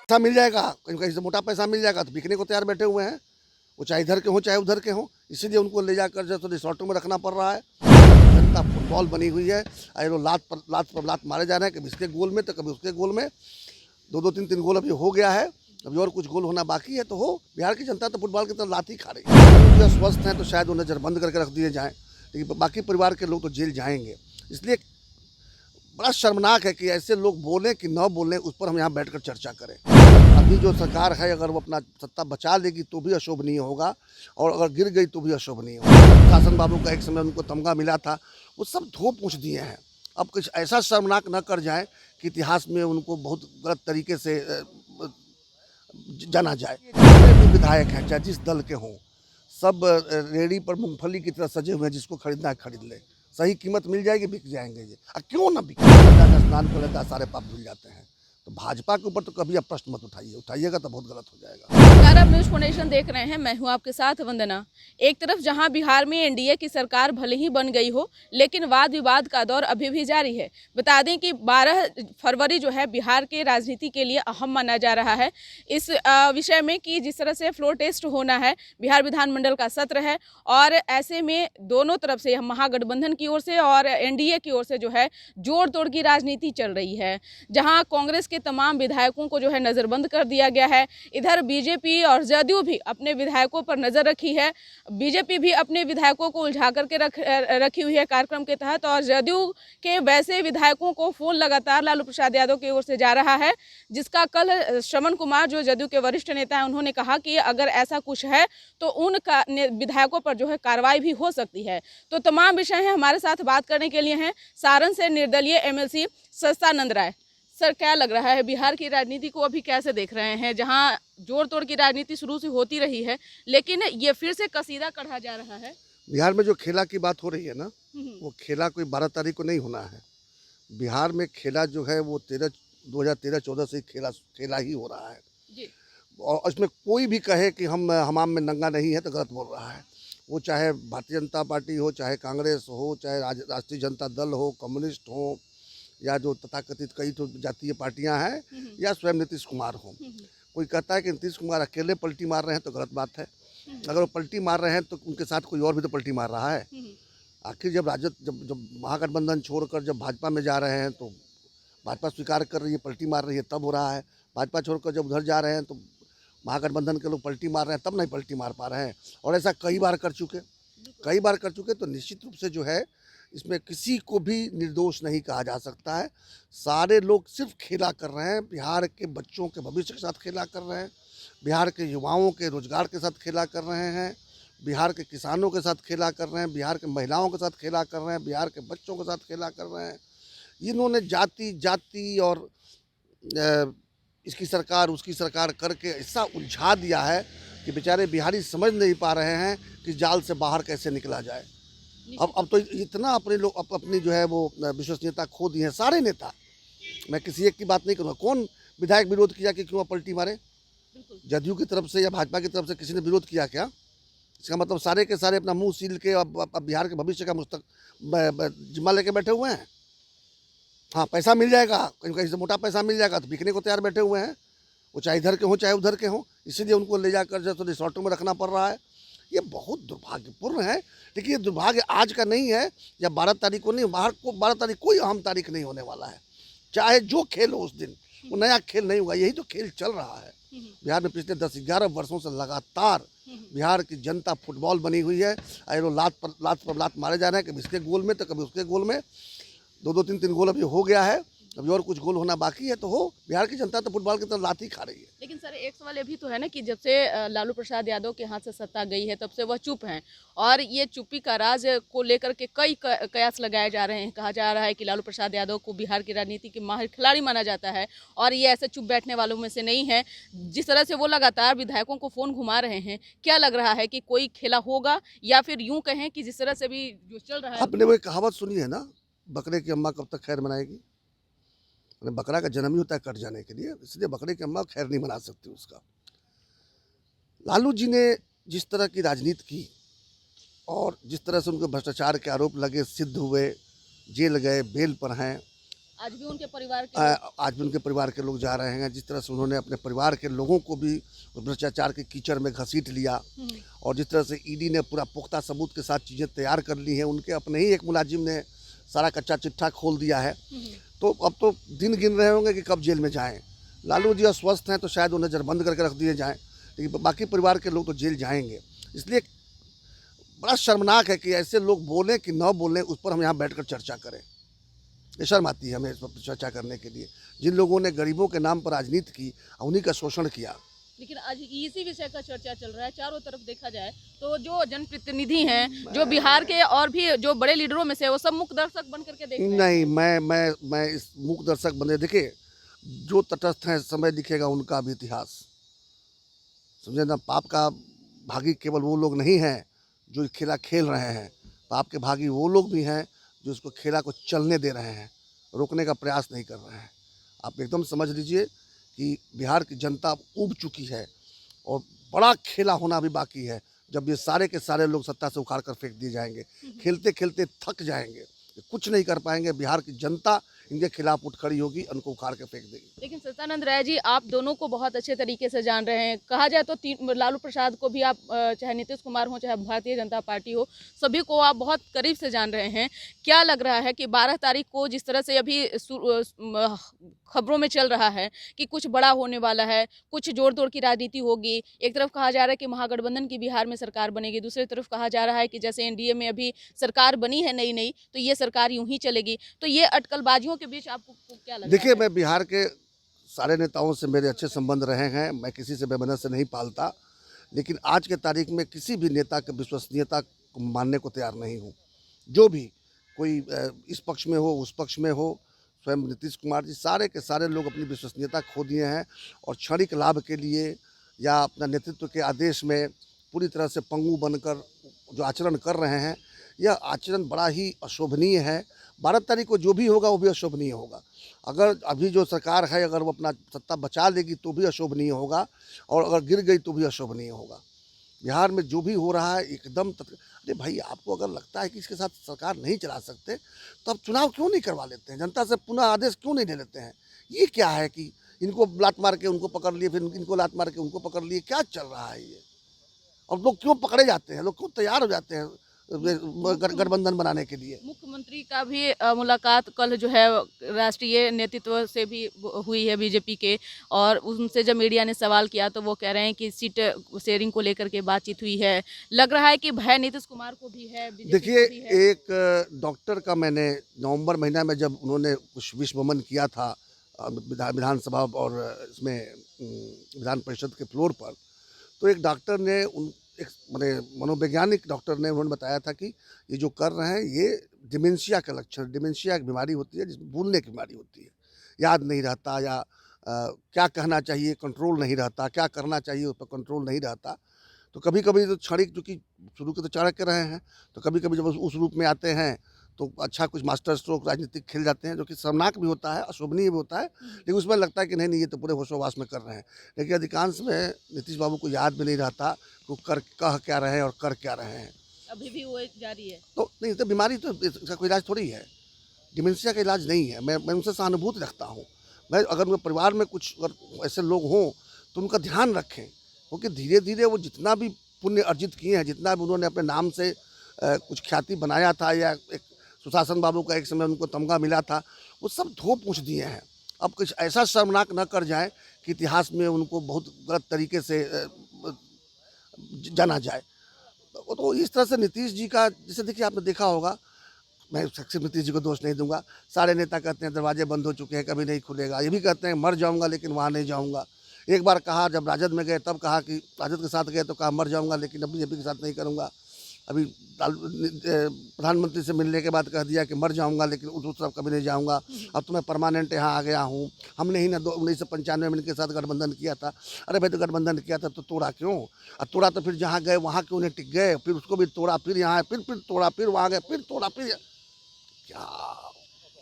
पैसा मिल जाएगा, कहीं कहीं से मोटा पैसा मिल जाएगा तो बिकने को तैयार बैठे हुए हैं। वो चाहे इधर के हों चाहे उधर के हों, इसीलिए उनको ले जाकर जो तो रिसोर्टों में रखना पड़ रहा है। जनता फुटबॉल बनी हुई है, ये लोग लात पर लात मारे जा रहे हैं, कभी इसके गोल में तो कभी उसके गोल में। दो तीन तीन गोल अभी हो गया है, अभी और कुछ गोल होना बाकी है तो हो। बिहार की जनता तो फुटबॉल की तरफ लात ही खा रही है। जो स्वस्थ हैं तो शायद वो नज़रबंद करके रख दिए जाएँ, लेकिन बाकी परिवार के लोग तो जेल जाएंगे। इसलिए बड़ा शर्मनाक है कि ऐसे लोग बोलें कि न बोलें, उस पर हम यहाँ बैठकर चर्चा करें। अभी जो सरकार है अगर वो अपना सत्ता बचा लेगी तो भी अशोभनीय होगा, और अगर गिर गई तो भी अशोभनीय होगा। शासन बाबू का एक समय उनको तमगा मिला था, वो सब धो पूछ दिए हैं। अब कुछ ऐसा शर्मनाक न कर जाए कि इतिहास में उनको बहुत गलत तरीके से जाना जाए। जितने भी विधायक हैं चाहे जिस दल के हों, सब रेहड़ी पर मूंगफली की तरह सजे हुए हैं, जिसको खरीदना है खरीद ले, सही कीमत मिल जाएगी, बिक जाएंगे ये। क्यों ना बिके, स्नान कर लेता है सारे पाप धुल जाते हैं। तो भाजपा के ऊपर तो कभी आप प्रश्न मत उठाइए, उठाइएगा तो बहुत गलत हो जाएगा। नमस्कार, आप न्यूज फाउंडेशन देख रहे हैं। मैं हूं आपके साथ वंदना। एक तरफ जहां बिहार में एनडीए की सरकार भले ही बन गई हो, लेकिन वाद विवाद का दौर अभी भी जारी है। बता दें कि 12 फरवरी जो है बिहार के राजनीति के लिए अहम माना जा रहा है। इस विषय में कि जिस तरह से फ्लोर टेस्ट होना है, बिहार विधानमंडल का सत्र है, और ऐसे में दोनों तरफ से महागठबंधन की ओर से और एनडीए की ओर से जो है जोड़ तोड़ की राजनीति चल रही है। जहां कांग्रेस के तमाम विधायकों को जो है नजरबंद कर दिया गया है। इधर बीजेपी और जदयू भी अपने विधायकों पर नजर रखी है। बीजेपी भी अपने विधायकों को उलझा करके रखी हुई है कार्यक्रम के तहत, और जदयू के वैसे विधायकों को फोन लगातार लालू प्रसाद यादव की ओर से जा रहा है, जिसका कल श्रवण कुमार जो जदयू के वरिष्ठ नेता हैं उन्होंने कहा कि अगर ऐसा कुछ है तो उन विधायकों पर जो है कार्रवाई भी हो सकती है। तो तमाम विषय हैं, हमारे साथ बात करने के लिए हैं सारण से निर्दलीय एमएलसी सस्तानंद राय। सर, क्या लग रहा है बिहार की राजनीति को अभी कैसे देख रहे हैं, जहां जोड़ तोड़ की राजनीति शुरू से होती रही है लेकिन ये फिर से कसीदा कढ़ा जा रहा है? बिहार में जो खेला की बात हो रही है ना, वो खेला कोई 12 तारीख को नहीं होना है। बिहार में खेला जो है वो 2013-14 से खेला ही हो रहा है जी। और इसमें कोई भी कहे कि हम हमाम में नंगा नहीं है तो गलत बोल रहा है। वो चाहे भारतीय जनता पार्टी हो, चाहे कांग्रेस हो, चाहे राष्ट्रीय जनता दल हो, कम्युनिस्ट हो, या जो तथाकथित कई तो जातीय पार्टियां हैं, या स्वयं नीतीश कुमार हो। कोई कहता है कि नीतीश कुमार अकेले पलटी मार रहे हैं तो गलत बात है। अगर वो पलटी मार रहे हैं तो उनके साथ कोई और भी तो पलटी मार रहा है। आखिर जब जब महागठबंधन छोड़कर जब भाजपा में जा रहे हैं तो भाजपा स्वीकार कर रही है, पलटी मार रही है, तब हो रहा है। भाजपा छोड़कर जब उधर जा रहे हैं तो महागठबंधन के लोग पलटी मार रहे हैं, तब नहीं पलटी मार पा रहे हैं। और ऐसा कई बार कर चुके तो निश्चित रूप से जो है इसमें किसी को भी निर्दोष नहीं कहा जा सकता है। सारे लोग सिर्फ खेला कर रहे हैं, बिहार के बच्चों के भविष्य के साथ खेला कर रहे हैं, बिहार के युवाओं के रोजगार के साथ खेला कर रहे हैं, बिहार के किसानों के साथ खेला कर रहे हैं, बिहार के महिलाओं के साथ खेला कर रहे हैं, बिहार के बच्चों के साथ खेला कर रहे हैं। इन्होंने जाति और इसकी सरकार उसकी सरकार करके ऐसा उलझा दिया है कि बेचारे बिहारी समझ नहीं पा रहे हैं कि जाल से बाहर कैसे निकला जाए। अब तो इतना अपनी जो है वो विश्वसनीयता खो दी है सारे नेता। मैं किसी एक की बात नहीं करूँगा। कौन विधायक विरोध किया कि क्यों पलटी मारे? जदयू की तरफ से या भाजपा की तरफ से किसी ने विरोध किया क्या? इसका मतलब सारे के सारे अपना मुंह सील के अब बिहार के भविष्य का जिम्मा लेके बैठे हुए हैं। हाँ, पैसा मिल जाएगा, कहीं कहीं से मोटा पैसा मिल जाएगा तो बिकने को तैयार बैठे हुए हैं। वो चाहे इधर के हों चाहे उधर के हों, इसीलिए उनको ले जाकर जो तो रिसोर्टों में रखना पड़ रहा है। ये बहुत दुर्भाग्यपूर्ण है। लेकिन ये दुर्भाग्य आज का नहीं है या 12 तारीख को नहीं, बाहर को 12 तारीख कोई अहम तारीख नहीं होने वाला है। चाहे जो खेल हो उस दिन, वो नया खेल नहीं होगा। यही तो खेल चल रहा है बिहार में पिछले 10-11 वर्षों से लगातार। बिहार की जनता फुटबॉल बनी हुई है, ये लोग लात पर लात मारे जा रहे हैं, कभी इसके गोल में तो कभी उसके गोल में। दो तीन तीन गोल अभी हो गया है, अभी और कुछ गोल होना बाकी है तो हो। बिहार की जनता तो फुटबॉल की तरफ लात ही खा रही है। लेकिन सर, एक सवाल ये भी तो है ना कि जब से लालू प्रसाद यादव के हाथ से सत्ता गई है तब से वह चुप हैं, और ये चुप्पी का राज को लेकर के कई कयास लगाए जा रहे हैं। कहा जा रहा है कि लालू प्रसाद यादव को बिहार की राजनीति के माहिर खिलाड़ी माना जाता है, और ये ऐसे चुप बैठने वालों में से नहीं है। जिस तरह से वो लगातार विधायकों को फोन घुमा रहे हैं, क्या लग रहा है कि कोई खेला होगा, या फिर यूं कहें कि जिस तरह से भी जो चल रहा है? आपने वो कहावत सुनी है ना, बकरे की अम्मा कब तक खैर मनाएगी? बकरा का जन्म ही होता है कट जाने के लिए, इसलिए बकरे की अम्मा खैर नहीं मना सकती उसका। लालू जी ने जिस तरह की राजनीति की और जिस तरह से उनको भ्रष्टाचार के आरोप लगे, सिद्ध हुए, जेल गए, बेल पर हैं, आज भी उनके परिवार के आज भी उनके परिवार के लोग जा रहे हैं। जिस तरह से उन्होंने अपने परिवार के लोगों को भी भ्रष्टाचार के कीचड़ में घसीट लिया, और जिस तरह से ईडी ने पूरा पुख्ता सबूत के साथ चीज़ें तैयार कर ली हैं, उनके अपने ही एक मुलाजिम ने सारा कच्चा चिट्ठा खोल दिया है। तो अब तो दिन गिन रहे होंगे कि कब जेल में जाएं। लालू जी अस्वस्थ हैं तो शायद उन्हें नज़रबंद करके रख दिए जाएं, लेकिन बाकी परिवार के लोग तो जेल जाएंगे। इसलिए बड़ा शर्मनाक है कि ऐसे लोग बोलें कि न बोलें, उस पर हम यहाँ बैठकर चर्चा करें। ये शर्म आती है हमें इस पर चर्चा करने के लिए। जिन लोगों ने गरीबों के नाम पर राजनीति की, उन्हीं का शोषण किया। लेकिन आज इसी विषय का चर्चा चल रहा है। चारों तरफ देखा जाए तो जो जनप्रतिनिधि हैं, जो बिहार के और भी जो बड़े लीडरों में से, वो सब मुख्य दर्शक बन करके देख रहे हैं। नहीं, मैं इस मुख्य दर्शक बने, देखिए जो तटस्थ हैं, समय दिखेगा उनका भी इतिहास, समझे ना। पाप का भागी केवल वो लोग नहीं हैं जो खेला खेल रहे हैं, पाप के भागी वो लोग भी हैं जो इसको खेला को चलने दे रहे हैं, रोकने का प्रयास नहीं कर रहे हैं। आप एकदम समझ लीजिए कि बिहार की जनता ऊब चुकी है और बड़ा खेला होना भी बाकी है, जब ये सारे के सारे लोग सत्ता से उखाड़ कर फेंक दिए जाएंगे। खेलते खेलते थक जाएंगे, कुछ नहीं कर पाएंगे। बिहार की जनता इनके खिलाफ उठ खड़ी होगी, उनको उखाड़ के फेंक देगी। लेकिन सत्यानंद राय जी, आप दोनों को बहुत अच्छे तरीके से जान रहे हैं। कहा जाए तो लालू प्रसाद को भी आप, चाहे नीतीश कुमार हो, चाहे भारतीय जनता पार्टी हो, सभी को आप बहुत करीब से जान रहे हैं। क्या लग रहा है कि 12 तारीख को जिस तरह से अभी खबरों में चल रहा है कि कुछ बड़ा होने वाला है, कुछ जोड़ तोड़ की राजनीति होगी। एक तरफ कहा जा रहा है कि महागठबंधन की बिहार में सरकार बनेगी, दूसरी तरफ कहा जा रहा है कि जैसे एनडीए में अभी सरकार बनी है नई तो ये सरकार यूं ही चलेगी। तो ये अटकलबाजियों के बीच आपको क्या लगता है? देखिए, मैं बिहार के सारे नेताओं से मेरे अच्छे संबंध रहे हैं, मैं किसी से बेमनस नहीं पालता, लेकिन आज के तारीख में किसी भी नेता की विश्वसनीयता को मानने को तैयार नहीं हूँ। जो भी कोई इस पक्ष में हो, उस पक्ष में हो, स्वयं नीतीश कुमार जी, सारे के सारे लोग अपनी विश्वसनीयता खो दिए हैं और क्षणिक लाभ के लिए या अपना नेतृत्व के आदेश में पूरी तरह से पंगु बनकर जो आचरण कर रहे हैं, यह आचरण बड़ा ही अशोभनीय है। 12 तारीख को जो भी होगा वो भी अशोभनीय होगा। अगर अभी जो सरकार है, अगर वो अपना सत्ता बचा लेगी तो भी अशोभनीय होगा, और अगर गिर गई तो भी अशोभनीय होगा। बिहार में जो भी हो रहा है एकदम अरे भाई, आपको अगर लगता है कि इसके साथ सरकार नहीं चला सकते तो आप चुनाव क्यों नहीं करवा लेते हैं? जनता से पुनः आदेश क्यों नहीं ले लेते हैं? ये क्या है कि इनको लात मार के उनको पकड़ लिए, फिर इनको लात मार के उनको पकड़ लिए? क्या चल रहा है ये? और लोग क्यों पकड़े जाते हैं? लोग क्यों तैयार हो जाते हैं गठबंधन बनाने के लिए? मुख्यमंत्री का भी मुलाकात कल जो है राष्ट्रीय नेतृत्व से भी हुई है बीजेपी के, और उनसे जब मीडिया ने सवाल किया तो वो कह रहे हैं कि सीट शेयरिंग को लेकर के बातचीत हुई है। लग रहा है कि भय नीतीश कुमार को भी है, बीजेपी देखिए, को भी है। एक डॉक्टर का मैंने नवंबर महीना में जब उन्होंने कुछ विश्वमन किया था विधानसभा और इसमें विधान परिषद के फ्लोर पर, तो एक डॉक्टर ने एक मनोवैज्ञानिक डॉक्टर ने उन्होंने बताया था कि ये जो कर रहे हैं ये डिमेंशिया का लक्षण, डिमेंशिया एक बीमारी होती है जिसमें भूलने की बीमारी होती है, याद नहीं रहता, या क्या कहना चाहिए कंट्रोल नहीं रहता, क्या करना चाहिए उस पर कंट्रोल नहीं रहता। तो कभी कभी तो क्षणिक, चूँकि शुरू के तो चाणक्य रहे हैं, तो कभी कभी जब उस रूप में आते हैं तो अच्छा कुछ मास्टर स्ट्रोक राजनीतिक खेल जाते हैं, जो कि शर्मनाक भी होता है, अशोभनीय भी होता है, लेकिन उसमें लगता है कि नहीं ये तो पूरे होशोवास में कर रहे हैं। लेकिन अधिकांश में नीतीश बाबू को याद भी नहीं रहता कि वो कह क्या रहे हैं और कर क्या रहे हैं। अभी भी वो जारी है। तो नहीं, तो बीमारी तो इसका कोई इलाज थोड़ी है, डिमेंशिया का इलाज नहीं है। मैं उनसे सहानुभूति रखता हूँ। मैं अगर उनके परिवार में कुछ अगर ऐसे लोग हों तो उनका ध्यान रखें, क्योंकि धीरे धीरे वो जितना भी पुण्य अर्जित किए हैं, जितना भी उन्होंने अपने नाम से कुछ ख्याति बनाया था, या एक सुशासन बाबू का एक समय उनको तमगा मिला था, वो सब धो पूछ दिए हैं। अब कुछ ऐसा शर्मनाक न कर जाए कि इतिहास में उनको बहुत गलत तरीके से जाना जाए। तो इस तरह से नीतीश जी का, जैसे देखिए आपने देखा होगा, मैं सिर्फ नीतीश जी को दोष नहीं दूंगा, सारे नेता कहते हैं दरवाजे बंद हो चुके हैं, कभी नहीं खुलेगा। ये भी कहते हैं मर जाऊंगा लेकिन वहाँ नहीं जाऊंगा। एक बार कहा जब राजद में गए तब कहा कि राजद के साथ गए तो कहा मर जाऊंगा लेकिन अब बीजेपी के साथ नहीं करूंगा। अभी प्रधानमंत्री से मिलने के बाद कह दिया कि मर जाऊंगा लेकिन उस तरफ कभी नहीं जाऊंगा, अब तो मैं परमानेंट यहाँ आ गया हूँ। हमने ही ना 1995 में इनके साथ गठबंधन किया था। अरे भाई, तो गठबंधन किया था तो तोड़ा क्यों? और तोड़ा तो फिर जहाँ गए वहाँ क्यों नहीं टिक गए? फिर उसको भी तोड़ा, फिर यहाँ फिर तोड़ा, फिर वहाँ गए, फिर तोड़ा, फिर क्या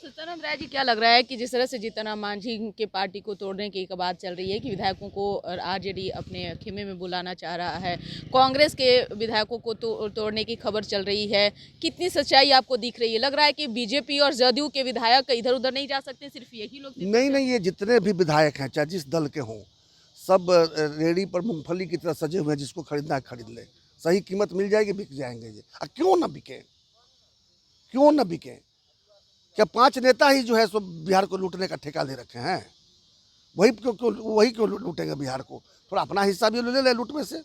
सत्यानंद राय जी, क्या लग रहा है कि जिस तरह से जीतन राम मांझी के पार्टी को तोड़ने की एक बात चल रही है कि विधायकों को आरजेडी अपने खेमे में बुलाना चाह रहा है, कांग्रेस के विधायकों को तोड़ने की खबर चल रही है, कितनी सच्चाई आपको दिख रही है? लग रहा है कि बीजेपी और जदयू के विधायक इधर उधर नहीं जा सकते, सिर्फ यही लोग? नहीं, ये जितने भी विधायक हैं चाहे जिस दल के हों, सब रेडी पर मूंगफली की तरह सजे हुए हैं, जिसको खरीदना है खरीद ले, सही कीमत मिल जाएगी, बिक जाएंगे ये। क्यों ना बिके, क्यों ना बिके? क्या 5 नेता ही जो है सो बिहार को लूटने का ठेका ले रखे हैं? वही क्यों लूटेंगे बिहार को? थोड़ा अपना हिस्सा भी ले ले लूट में से।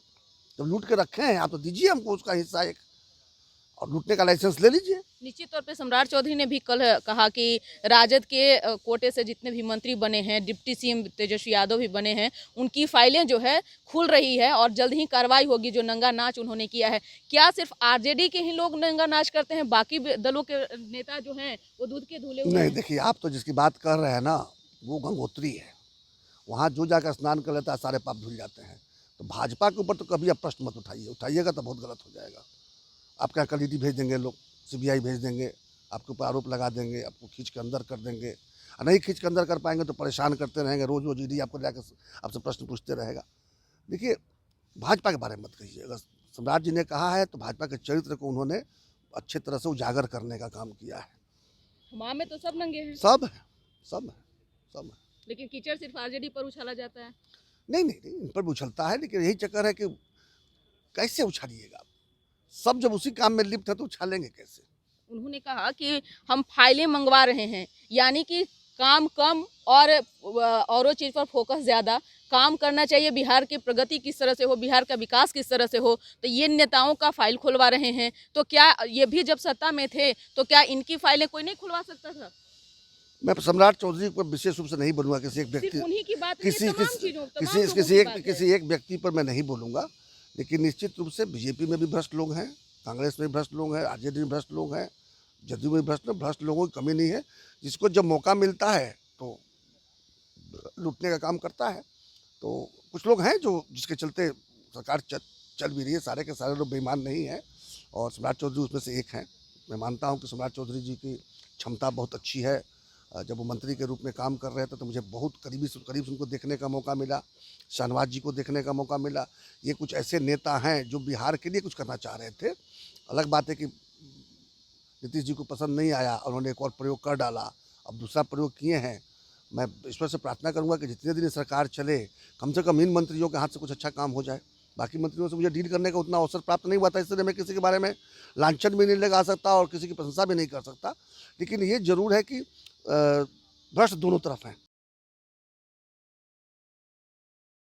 जब लूट के रखे हैं आप तो दीजिए हमको उसका हिस्सा एक, और लूटने का लाइसेंस ले लीजिए। निश्चित तौर पे सम्राट चौधरी ने भी कल कहा कि राजद के कोटे से जितने भी मंत्री बने हैं, डिप्टी सीएम तेजस्वी यादव भी बने हैं, उनकी फाइलें जो है खुल रही है और जल्द ही कार्रवाई होगी जो नंगा नाच उन्होंने किया है। क्या सिर्फ आरजेडी के ही लोग नंगा नाच करते हैं, बाकी दलों के नेता जो हैं वो दूध के धुले हुए नहीं, हैं? देखिए आप तो जिसकी बात कर रहे हैं ना, वो गंगोत्री है, वहाँ जो जाकर स्नान कर लेता है सारे पाप धुल जाते हैं। तो भाजपा के ऊपर तो कभी आप प्रश्न मत उठाइए, उठाइएगा तो बहुत गलत हो जाएगा। आपका कल ईडी भेज देंगे लोग, सीबीआई भेज देंगे, आपके ऊपर आरोप लगा देंगे, आपको खींच के अंदर कर देंगे, और नहीं खींच के अंदर कर पाएंगे तो परेशान करते रहेंगे, रोज रोज ईडी आपको जाकर आपसे प्रश्न पूछते रहेगा। देखिए भाजपा के बारे में मत कहिए, अगर सम्राट जी ने कहा है तो भाजपा के चरित्र को उन्होंने अच्छे तरह से उजागर करने का काम किया है। हमाम में तो सब नंगे हैं, सब है, सब है, सब है। लेकिन कीचड़ सिर्फ आरजेडी पर उछाला जाता है। नहीं, इन पर भी उछलता है, लेकिन यही चक्कर है कि कैसे उछालिएगा? सब जब उसी काम में लिप्त है तो उछालेंगे कैसे? उन्होंने कहा कि हम फाइलें मंगवा रहे हैं, यानी कि काम कम और चीज़ पर फोकस ज़्यादा। काम करना चाहिए, बिहार की प्रगति किस तरह से हो, बिहार का विकास किस तरह से हो, तो ये नेताओं का फाइल खुलवा रहे हैं। तो क्या ये भी जब सत्ता में थे तो क्या इनकी फाइलें कोई नहीं खुलवा सकता था? मैं सम्राट चौधरी पर विशेष रूप से नहीं बोलूँगा, किसी एक व्यक्ति, उन्हीं की बात नहीं, तमाम चीज़ों, तमाम लोगों की बात है। किसी एक व्यक्ति पर मैं नहीं बोलूँगा, लेकिन निश्चित रूप से बीजेपी में भी भ्रष्ट लोग हैं, कांग्रेस में भी भ्रष्ट लोग हैं, आरजेडी में भ्रष्ट लोग हैं, जदयू में भ्रष्ट लोगों की कमी नहीं है। जिसको जब मौका मिलता है तो लूटने का काम करता है। तो कुछ लोग हैं जो जिसके चलते सरकार चल भी रही है, सारे के सारे लोग बेईमान नहीं हैं, और सम्राट चौधरी उसमें से एक हैं। मैं मानता हूं कि सम्राट चौधरी जी की क्षमता बहुत अच्छी है। जब वो मंत्री के रूप में काम कर रहे थे तो मुझे बहुत करीब से उनको देखने का मौका मिला, शाहनवाज जी को देखने का मौका मिला। ये कुछ ऐसे नेता हैं जो बिहार के लिए कुछ करना चाह रहे थे। अलग बात है कि नीतीश जी को पसंद नहीं आया, उन्होंने एक और प्रयोग कर डाला, अब दूसरा प्रयोग किए हैं। मैं ईश्वर से प्रार्थना करूंगा कि जितने दिन सरकार चले कम से कम इन मंत्रियों के हाथ से कुछ अच्छा काम हो जाए। बाकी मंत्रियों से मुझे डील करने का उतना अवसर प्राप्त नहीं हुआ था, इसलिए मैं किसी के बारे में लांछन भी नहीं लगा सकता और किसी की प्रशंसा भी नहीं कर सकता। लेकिन ये जरूर है कि भ्रष्ट दोनों तरफ हैं।